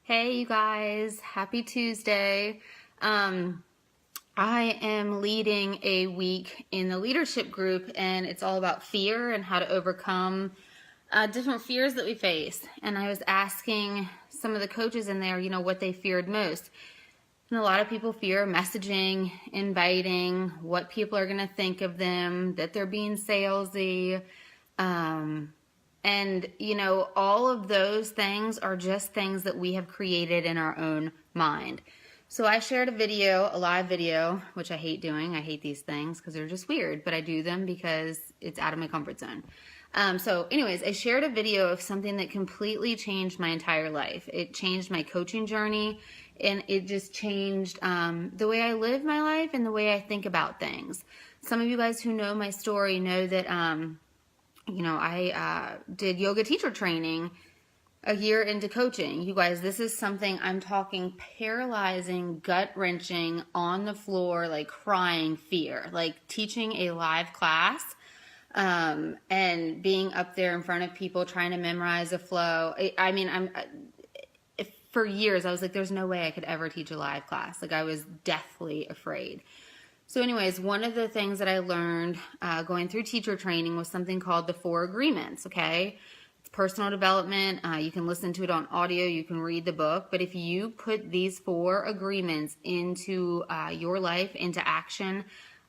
Hey, you guys, happy Tuesday. I am leading a week in the leadership group, and it's all about fear and how to overcome different fears that we face. And I was asking some of the coaches in there, what they feared most. And a lot of people fear messaging, inviting, what people are going to think of them, that they're being salesy. And, all of those things are just things that we have created in our own mind. So I shared a live video, which I hate doing. I hate these things because they're just weird, but I do them because it's out of my comfort zone. So anyways, I shared a video of something that completely changed my entire life. It changed my coaching journey, and it just changed the way I live my life and the way I think about things. Some of you guys who know my story know that I did yoga teacher training a year into coaching. You guys, this is something I'm talking paralyzing, gut-wrenching, on the floor, like crying fear, like teaching a live class and being up there in front of people trying to memorize a flow. For years, I was like, there's no way I could ever teach a live class. Like, I was deathly afraid. So anyways, one of the things that I learned going through teacher training was something called the 4 agreements, okay? It's personal development. You can listen to it on audio. You can read the book. But if you put these 4 agreements into your life, into action,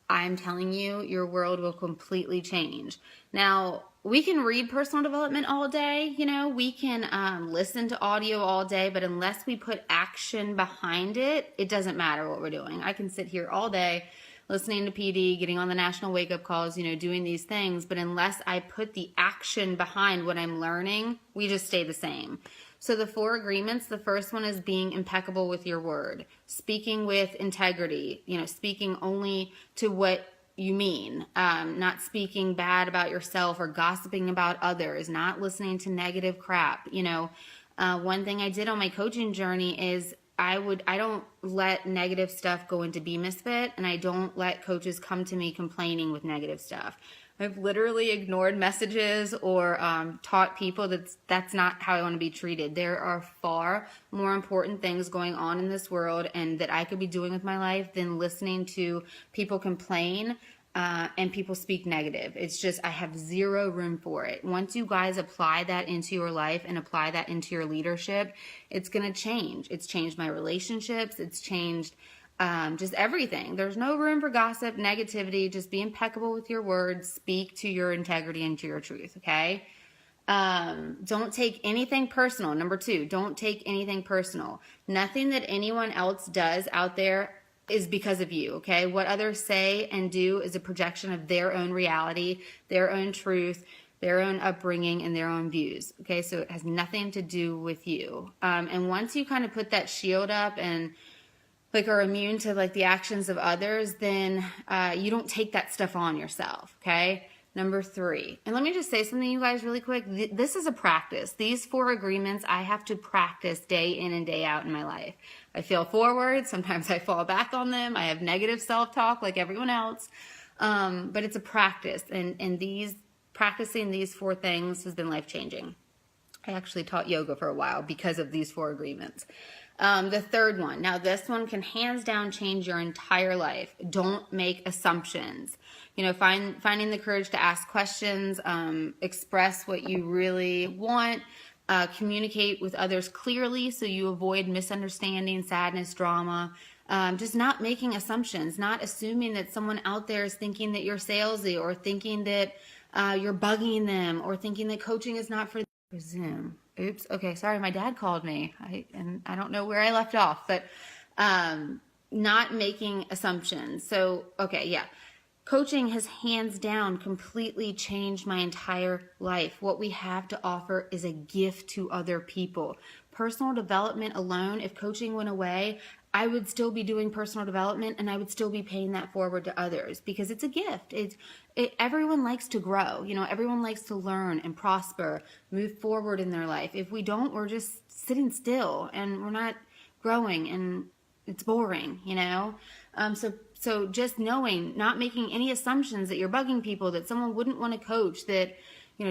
I'm telling you, your world will completely change. Now, we can read personal development all day. We can listen to audio all day. But unless we put action behind it, it doesn't matter what we're doing. I can sit here all day listening to PD, getting on the national wake-up calls, doing these things. But unless I put the action behind what I'm learning, we just stay the same. So the 4 agreements, the first one is being impeccable with your word, speaking with integrity, speaking only to what you mean, not speaking bad about yourself or gossiping about others, not listening to negative crap. One thing I did on my coaching journey is I don't let negative stuff go into Be Misfit, and I don't let coaches come to me complaining with negative stuff. I've literally ignored messages or taught people that's not how I want to be treated. There are far more important things going on in this world and that I could be doing with my life than listening to people complain and people speak negative. It's just, I have zero room for it. Once you guys apply that into your life and apply that into your leadership, it's going to change. It's changed my relationships. It's changed just everything. There's no room for gossip, negativity. Just be impeccable with your words. Speak to your integrity and to your truth, okay? Don't take anything personal. Number 2, don't take anything personal. Nothing that anyone else does out there is because of you, okay? What others say and do is a projection of their own reality, their own truth, their own upbringing, and their own views, okay? So it has nothing to do with you. And once you kind of put that shield up and are immune to the actions of others, then you don't take that stuff on yourself, okay? Number 3, and let me just say something, you guys, really quick. This is a practice. These 4 agreements I have to practice day in and day out in my life. I fail forward. Sometimes I fall back on them. I have negative self-talk like everyone else. But it's a practice, and practicing these 4 things has been life-changing. I actually taught yoga for a while because of these 4 agreements. The 3rd one. Now, this one can hands down change your entire life. Don't make assumptions. Finding the courage to ask questions, express what you really want, communicate with others clearly so you avoid misunderstanding, sadness, drama. Just not making assumptions, not assuming that someone out there is thinking that you're salesy or thinking that you're bugging them or thinking that coaching is not for Zoom. Oops. Okay. Sorry. My dad called me. I don't know where I left off, but not making assumptions. So, okay. Yeah. Coaching has hands down completely changed my entire life. What we have to offer is a gift to other people. Personal development alone, if coaching went away, I would still be doing personal development and I would still be paying that forward to others because it's a gift. Everyone likes to grow. Everyone likes to learn and prosper, move forward in their life. If we don't, we're just sitting still and we're not growing and it's boring, So just knowing, not making any assumptions that you're bugging people, that someone wouldn't want to coach, that,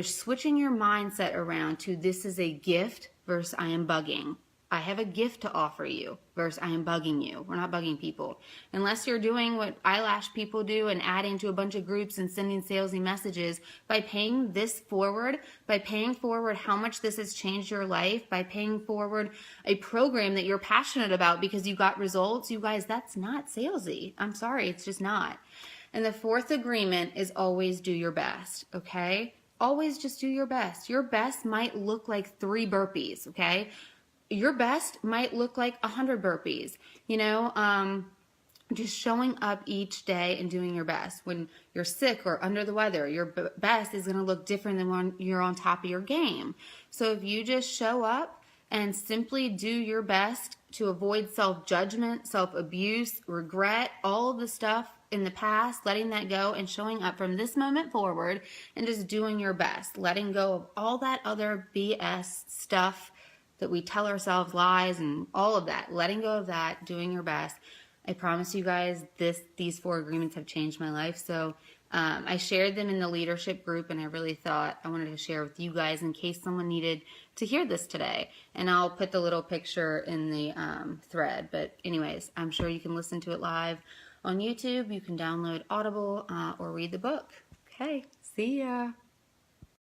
switching your mindset around to this is a gift versus I am bugging. I have a gift to offer you versus I am bugging you. We're not bugging people. Unless you're doing what eyelash people do and adding to a bunch of groups and sending salesy messages, by paying this forward, by paying forward how much this has changed your life, by paying forward a program that you're passionate about because you got results, you guys, that's not salesy. I'm sorry, it's just not. And the fourth agreement is always do your best, okay? Always just do your best. Your best might look like 3 burpees, okay? Your best might look like 100 burpees, just showing up each day and doing your best. When you're sick or under the weather, your best is going to look different than when you're on top of your game. So if you just show up and simply do your best to avoid self-judgment, self-abuse, regret, all of the stuff in the past, letting that go and showing up from this moment forward and just doing your best, letting go of all that other BS stuff that we tell ourselves, lies and all of that, letting go of that, doing your best. I promise you guys these 4 agreements have changed my life. So I shared them in the leadership group, and I really thought I wanted to share with you guys in case someone needed to hear this today. And I'll put the little picture in the thread. But anyways, I'm sure you can listen to it live on YouTube. You can download Audible or read the book. Okay, see ya.